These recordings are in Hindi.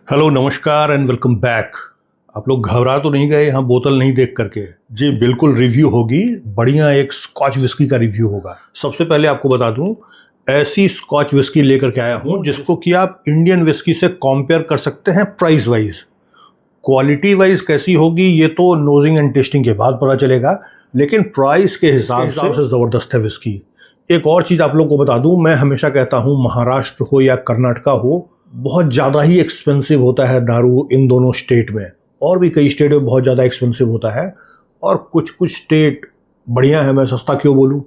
हेलो, नमस्कार एंड वेलकम बैक। आप लोग घबरा तो नहीं गए यहाँ बोतल नहीं देख करके? जी बिल्कुल, रिव्यू होगी। बढ़िया एक स्कॉच विस्की का रिव्यू होगा। सबसे पहले आपको बता दूं, ऐसी स्कॉच विस्की लेकर के आया हूँ जिसको कि आप इंडियन विस्की से कंपेयर कर सकते हैं प्राइस वाइज। क्वालिटी वाइज कैसी होगी ये तो नोजिंग एंड टेस्टिंग के बाद पता चलेगा, लेकिन प्राइस के हिसाब से ज़बरदस्त है विस्की। एक और चीज़ आप लोग को बता दूं, मैं हमेशा कहता हूँ महाराष्ट्र हो या कर्नाटका हो, बहुत ज़्यादा ही एक्सपेंसिव होता है दारू इन दोनों स्टेट में। और भी कई स्टेट में बहुत ज़्यादा एक्सपेंसिव होता है, और कुछ कुछ स्टेट बढ़िया है। मैं सस्ता क्यों बोलूँ।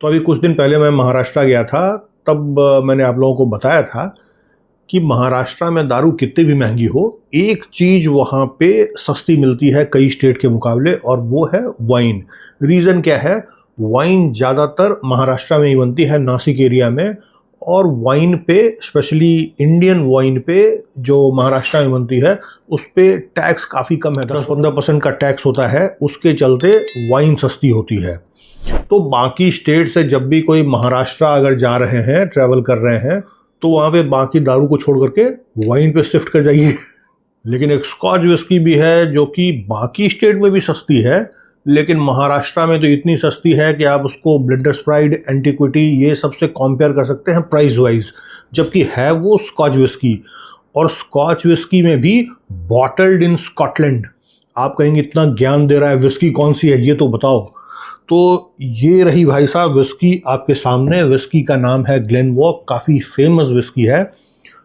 तो अभी कुछ दिन पहले मैं महाराष्ट्र गया था, तब मैंने आप लोगों को बताया था कि महाराष्ट्र में दारू कितनी भी महंगी हो, एक चीज़ वहाँ पे सस्ती मिलती है कई स्टेट के मुकाबले, और वो है वाइन। रीज़न क्या है? वाइन ज़्यादातर महाराष्ट्र में ही बनती है, नासिक एरिया में। और वाइन पे, स्पेशली इंडियन वाइन पे जो महाराष्ट्र में बनती है, उस पे टैक्स काफ़ी कम है, 10-15% का टैक्स होता है। उसके चलते वाइन सस्ती होती है। तो बाकी स्टेट से जब भी कोई महाराष्ट्र अगर जा रहे हैं, ट्रैवल कर रहे हैं, तो वहाँ पे बाकी दारू को छोड़ करके वाइन पे शिफ्ट कर जाइए। लेकिन एक स्कॉच विस्की भी है जो कि बाकी स्टेट में भी सस्ती है, लेकिन महाराष्ट्र में तो इतनी सस्ती है कि आप उसको ब्लेंडर्स प्राइड, एंटिक्विटी, ये सबसे कंपेयर कर सकते हैं प्राइस वाइज। जबकि है वो स्कॉच विस्की, और स्कॉच विस्की में भी बॉटल्ड इन स्कॉटलैंड। आप कहेंगे इतना ज्ञान दे रहा है, विस्की कौन सी है ये तो बताओ। तो ये रही भाई साहब विस्की आपके सामने। विस्की का नाम है ग्लेनवॉक, काफ़ी फेमस विस्की है।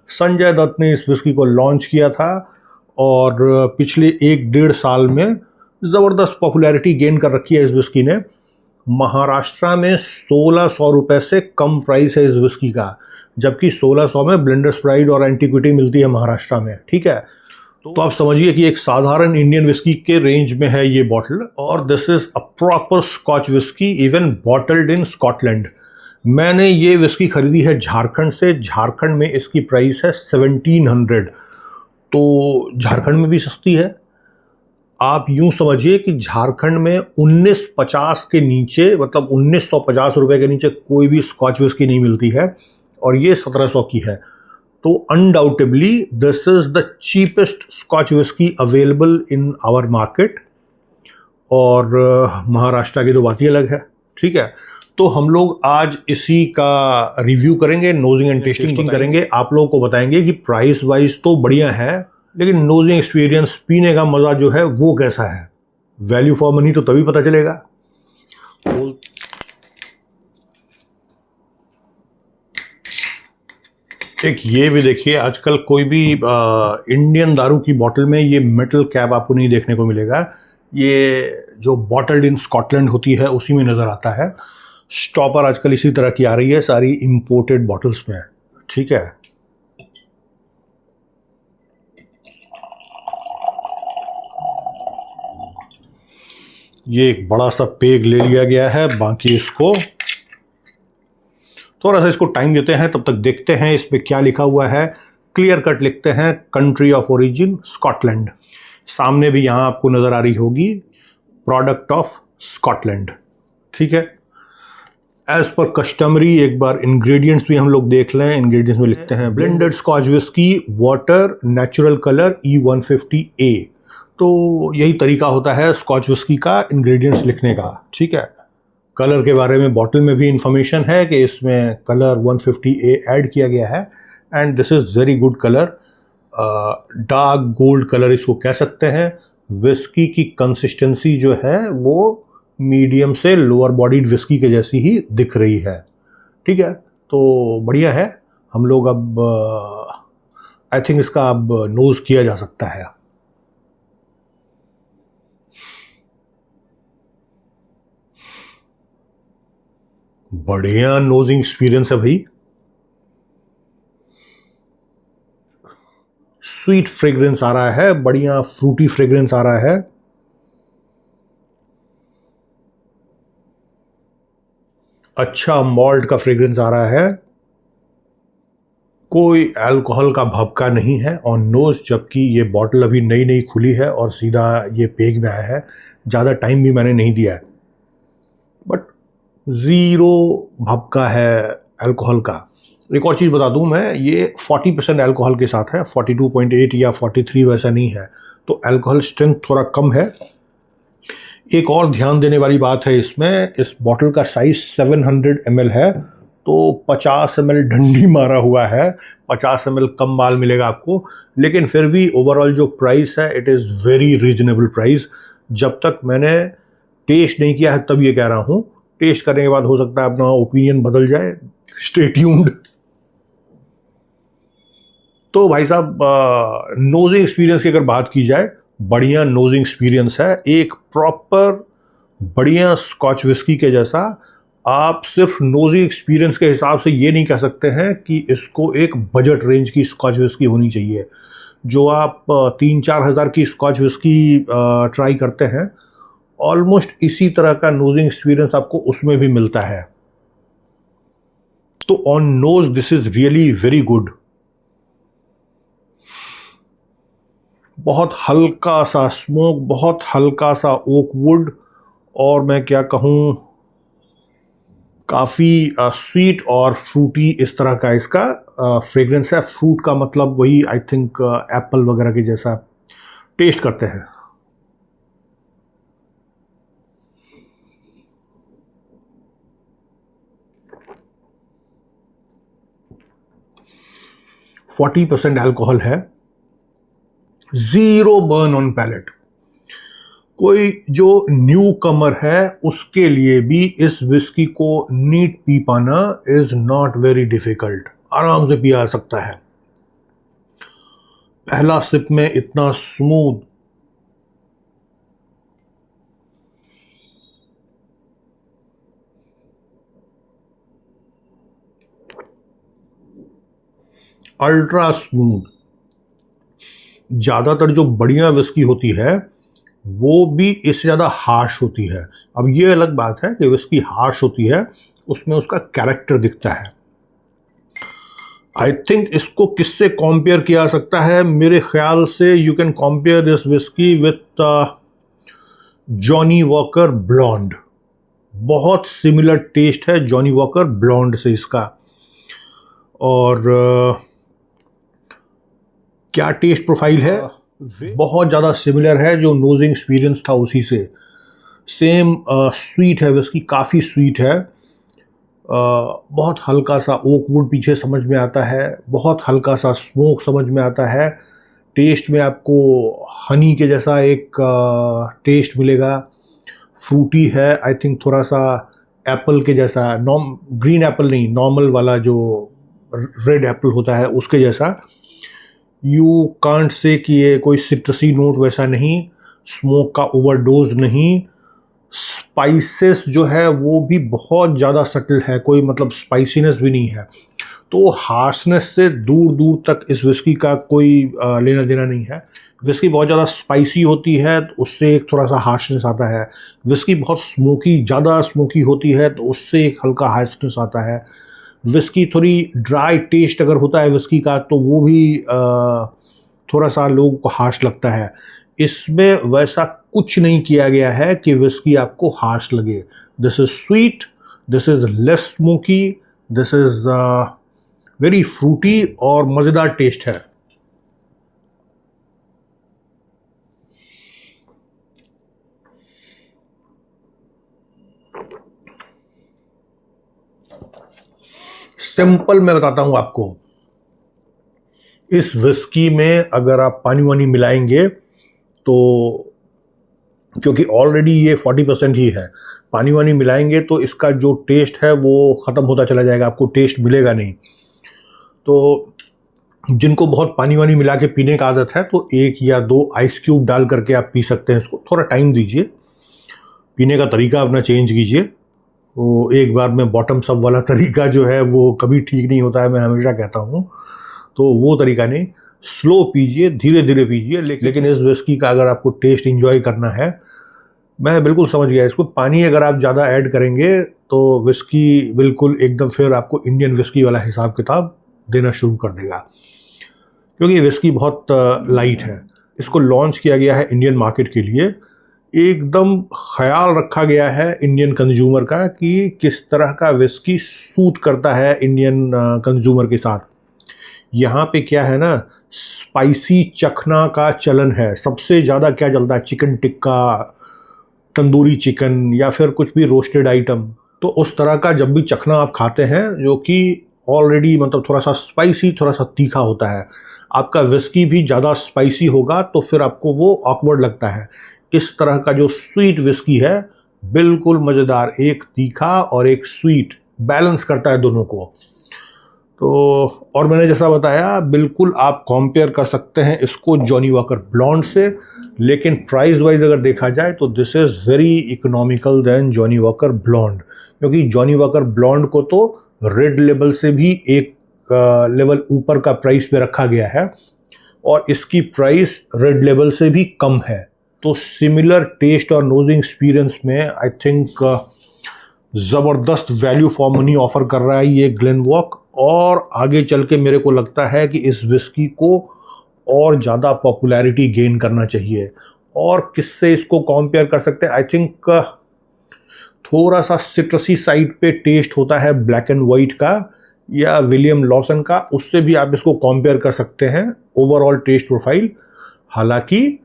संजय दत्त ने इस विस्की को लॉन्च किया था, और पिछले 1-1.5 साल में ज़बरदस्त पॉपुलैरिटी गेन कर रखी है इस विस्की ने। महाराष्ट्र में 1600 रुपये से कम प्राइस है इस विस्की का, जबकि 1600 में ब्लेंडर्स प्राइड और एंटिक्विटी मिलती है महाराष्ट्र में। ठीक है, तो आप समझिए कि एक साधारण इंडियन विस्की के रेंज में है ये बॉटल, और this is a proper Scotch whisky, even bottled in Scotland. मैंने ये विस्की खरीदी है झारखंड से। झारखंड में इसकी प्राइस है 1700। तो झारखंड में भी सस्ती है। आप यूं समझिए कि झारखंड में 1950 के नीचे, मतलब 1950 रुपये के नीचे कोई भी स्कॉच विस्की नहीं मिलती है, और ये 1700 की है। तो undoubtedly this is the cheapest Scotch whisky available in our market. और महाराष्ट्र की तो बात ही अलग है। ठीक है, तो हम लोग आज इसी का रिव्यू करेंगे, नोजिंग एंड टेस्टिंग करेंगे। आप लोगों को बताएंगे कि प्राइस वाइज तो बढ़िया है, लेकिन नोजिंग एक्सपीरियंस, पीने का मज़ा जो है वो कैसा है। वैल्यू फॉर मनी तो तभी पता चलेगा। एक ये भी देखिए, आजकल कोई भी इंडियन दारू की बोतल में ये मेटल कैप आपको नहीं देखने को मिलेगा। ये जो बॉटल्ड इन स्कॉटलैंड होती है उसी में नज़र आता है। स्टॉपर आजकल इसी तरह की आ रही है, सारी इंपोर्टेड बॉटल्स में। ठीक है, ये एक बड़ा सा पेग ले लिया गया है। बाकी इसको थोड़ा सा इसको टाइम देते हैं, तब तक देखते हैं इसमें क्या लिखा हुआ है। क्लियर कट लिखते हैं कंट्री ऑफ ओरिजिन स्कॉटलैंड। सामने भी यहाँ आपको नज़र आ रही होगी प्रोडक्ट ऑफ स्कॉटलैंड। ठीक है, एज पर कस्टमरी एक बार इंग्रेडिएंट्स भी हम लोग देख लें। इंग्रेडिएंट्स में लिखते हैं blended Scotch whisky, water, natural colour, E150A। तो यही तरीका होता है स्कॉच विस्की का इंग्रेडिएंट्स लिखने का। ठीक है, कलर के बारे में बॉटल में भी इंफॉर्मेशन है कि इसमें कलर 150A ऐड किया गया है, and this is very good colour. Dark gold colour इसको कह सकते हैं। विस्की की कंसिस्टेंसी जो है वो मीडियम से लोअर बॉडीड विस्की के जैसी ही दिख रही है। ठीक है, तो बढ़िया है। हम लोग अब आई थिंक इसका अब नोज किया जा सकता है। बढ़िया नोजिंग एक्सपीरियंस है भाई। स्वीट फ्रेग्रेंस आ रहा है, बढ़िया फ्रूटी फ्रेग्रेंस आ रहा है। अच्छा मॉल्ट का फ्रेग्रेंस आ रहा है। कोई अल्कोहल का भभका नहीं है ऑन नोज, जबकि ये बॉटल अभी नई नई खुली है और सीधा ये पेग में आया है। ज़्यादा टाइम भी मैंने नहीं दिया है, बट ज़ीरो भभका है अल्कोहल का। एक और चीज़ बता दूं मैं, ये 40% अल्कोहल के साथ है, 42.8 या 43 वैसा नहीं है, तो अल्कोहल स्ट्रेंथ थोड़ा कम है। एक और ध्यान देने वाली बात है इसमें, इस बॉटल का साइज 700 ml है, तो 50 ml डंडी मारा हुआ है, 50 ml कम माल मिलेगा आपको, लेकिन फिर भी ओवरऑल जो प्राइस है it is very reasonable price. जब तक मैंने टेस्ट नहीं किया है तब ये कह रहा हूँ, टेस्ट करने के बाद हो सकता है अपना ओपिनियन बदल जाए। Stay tuned. तो भाई साहब, नोजिंग एक्सपीरियंस की अगर बात की जाए, बढ़िया नोजिंग एक्सपीरियंस है, एक प्रॉपर बढ़िया स्कॉच विस्की के जैसा। आप सिर्फ नोजिंग एक्सपीरियंस के हिसाब से ये नहीं कह सकते हैं कि इसको एक बजट रेंज की स्कॉच विस्की होनी चाहिए। जो आप 3-4 हज़ार की स्कॉच विस्की ट्राई करते हैं, ऑलमोस्ट इसी तरह का नोजिंग एक्सपीरियंस आपको उसमें भी मिलता है। तो on nose this is really very good. बहुत हल्का सा स्मोक, बहुत हल्का सा ओक वुड, और मैं क्या कहूँ, काफ़ी स्वीट और फ्रूटी इस तरह का इसका फ्रेग्रेंस है। फ्रूट का मतलब वही आई थिंक एप्पल वगैरह के जैसा टेस्ट करते हैं। फोर्टी 40% अल्कोहल है, जीरो बर्न ऑन पैलेट। कोई जो न्यू कमर है उसके लिए भी इस विस्की को नीट पी पाना इज नॉट वेरी डिफिकल्ट, आराम से पिया सकता है। पहला सिप में इतना स्मूथ, अल्ट्रा स्मूथ। ज़्यादातर जो बढ़िया विस्की होती है वो भी इससे ज़्यादा हार्श होती है। अब ये अलग बात है कि विस्की हार्श होती है, उसमें उसका कैरेक्टर दिखता है। आई थिंक इसको किससे कंपेयर किया सकता है, मेरे ख्याल से you can compare this whisky with Johnnie Walker Blonde. बहुत सिमिलर टेस्ट है जॉनी वॉकर ब्लॉन्ड से इसका। और क्या टेस्ट प्रोफाइल है, बहुत ज़्यादा सिमिलर है, जो नोजिंग एक्सपीरियंस था उसी से सेम। स्वीट है विस्की, काफ़ी स्वीट है। बहुत हल्का सा ओक वुड पीछे समझ में आता है, बहुत हल्का सा स्मोक समझ में आता है। टेस्ट में आपको हनी के जैसा एक टेस्ट मिलेगा। फ्रूटी है, आई थिंक थोड़ा सा एप्पल के जैसा, ग्रीन एप्पल नहीं, नॉर्मल वाला जो रेड एप्पल होता है उसके जैसा। यू कांट से कि ये कोई सिट्रसी नोट वैसा नहीं, स्मोक का ओवरडोज नहीं। स्पाइसेस जो है वो भी बहुत ज़्यादा सटल है, कोई मतलब स्पाइसीनेस भी नहीं है। तो हार्शनेस से दूर दूर तक इस विस्की का कोई लेना देना नहीं है। विस्की बहुत ज़्यादा स्पाइसी होती है तो उससे एक थोड़ा सा हार्शनेस आता है। विस्की बहुत स्मोकी, ज़्यादा स्मोकी होती है तो उससे एक हल्का हार्शनेस आता है। विस्की थोड़ी ड्राई टेस्ट अगर होता है विस्की का तो वो भी थोड़ा सा लोगों को हार्श लगता है। इसमें वैसा कुछ नहीं किया गया है कि विस्की आपको हार्श लगे। This is sweet, this is less smoky, this is very Frooti और मज़ेदार टेस्ट है। सिंपल मैं बताता हूं आपको, इस विस्की में अगर आप पानी वानी मिलाएंगे तो, क्योंकि ऑलरेडी ये 40% ही है, पानी वानी मिलाएंगे तो इसका जो टेस्ट है वो ख़त्म होता चला जाएगा, आपको टेस्ट मिलेगा नहीं। तो जिनको बहुत पानी वानी मिला के पीने का आदत है तो 1 या 2 आइस क्यूब डाल करके आप पी सकते हैं इसको। थोड़ा टाइम दीजिए, पीने का तरीका अपना चेंज कीजिए। वो एक बार में बॉटम अप वाला तरीका जो है वो कभी ठीक नहीं होता है, मैं हमेशा कहता हूँ। तो वो तरीका नहीं, स्लो पीजिए, धीरे धीरे पीजिए। लेकिन इस विस्की का अगर आपको टेस्ट एंजॉय करना है, मैं बिल्कुल समझ गया इसको। पानी अगर आप ज़्यादा ऐड करेंगे तो विस्की बिल्कुल एकदम फिर आपको इंडियन विस्की वाला हिसाब किताब देना शुरू कर देगा, क्योंकि ये विस्की बहुत लाइट है। इसको लॉन्च किया गया है इंडियन मार्केट के लिए। एकदम ख्याल रखा गया है इंडियन कंज्यूमर का कि किस तरह का विस्की सूट करता है इंडियन कंज्यूमर के साथ। यहाँ पे क्या है ना, स्पाइसी चखना का चलन है। सबसे ज़्यादा क्या चलता है, चिकन टिक्का, तंदूरी चिकन या फिर कुछ भी रोस्टेड आइटम। तो उस तरह का जब भी चखना आप खाते हैं जो कि ऑलरेडी मतलब थोड़ा सा स्पाइसी, थोड़ा सा तीखा होता है, आपका विस्की भी ज़्यादा स्पाइसी होगा तो फिर आपको वो ऑकवर्ड लगता है। इस तरह का जो स्वीट विस्की है बिल्कुल मज़ेदार, एक तीखा और एक स्वीट, बैलेंस करता है दोनों को। तो और मैंने जैसा बताया बिल्कुल आप कंपेयर कर सकते हैं इसको जॉनी वॉकर ब्लॉन्ड से, लेकिन प्राइस वाइज अगर देखा जाए तो this is very economical than Johnnie Walker Blonde, क्योंकि जॉनी वॉकर ब्लॉन्ड को तो रेड लेबल से भी एक लेवल ऊपर का प्राइस पे रखा गया है और इसकी प्राइस रेड लेबल से भी कम है। तो सिमिलर टेस्ट और नोजिंग एक्सपीरियंस में आई थिंक ज़बरदस्त वैल्यू फॉर मनी ऑफर कर रहा है ये ग्लेनवॉक। और आगे चल के मेरे को लगता है कि इस विस्की को और ज़्यादा पॉपुलैरिटी गेन करना चाहिए। और किससे इसको कंपेयर कर सकते हैं, आई थिंक थोड़ा सा सिट्रसी साइड पे टेस्ट होता है ब्लैक एंड वाइट का या विलियम लॉसन का, उससे भी आप इसको कंपेयर कर सकते हैं ओवरऑल टेस्ट प्रोफाइल। हालांकि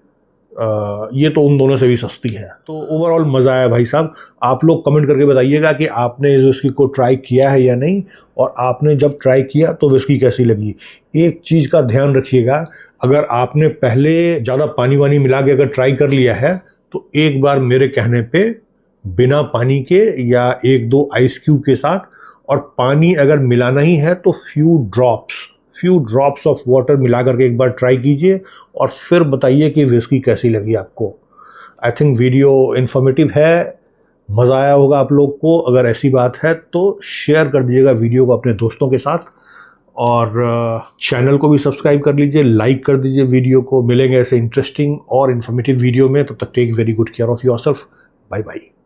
ये तो उन दोनों से भी सस्ती है। तो ओवरऑल मज़ा आया भाई साहब। आप लोग कमेंट करके बताइएगा कि आपने इस विस्की को ट्राई किया है या नहीं, और आपने जब ट्राई किया तो विस्की कैसी लगी। एक चीज़ का ध्यान रखिएगा, अगर आपने पहले ज़्यादा पानी वानी मिला के अगर ट्राई कर लिया है तो एक बार मेरे कहने पे बिना पानी के या एक दो आइस क्यूब के साथ, और पानी अगर मिलाना ही है तो फ्यू ड्रॉप्स ऑफ वाटर मिला करके एक बार ट्राई कीजिए और फिर बताइए कि विस्की कैसी लगी आपको। आई थिंक वीडियो इन्फॉर्मेटिव है, मज़ा आया होगा आप लोग को। अगर ऐसी बात है तो शेयर कर दीजिएगा वीडियो को अपने दोस्तों के साथ, और चैनल को भी सब्सक्राइब कर लीजिए, लाइक कर दीजिए वीडियो को। मिलेंगे ऐसे इंटरेस्टिंग और इन्फॉर्मेटिव वीडियो में, तब तक take very good care of yourself. Bye bye.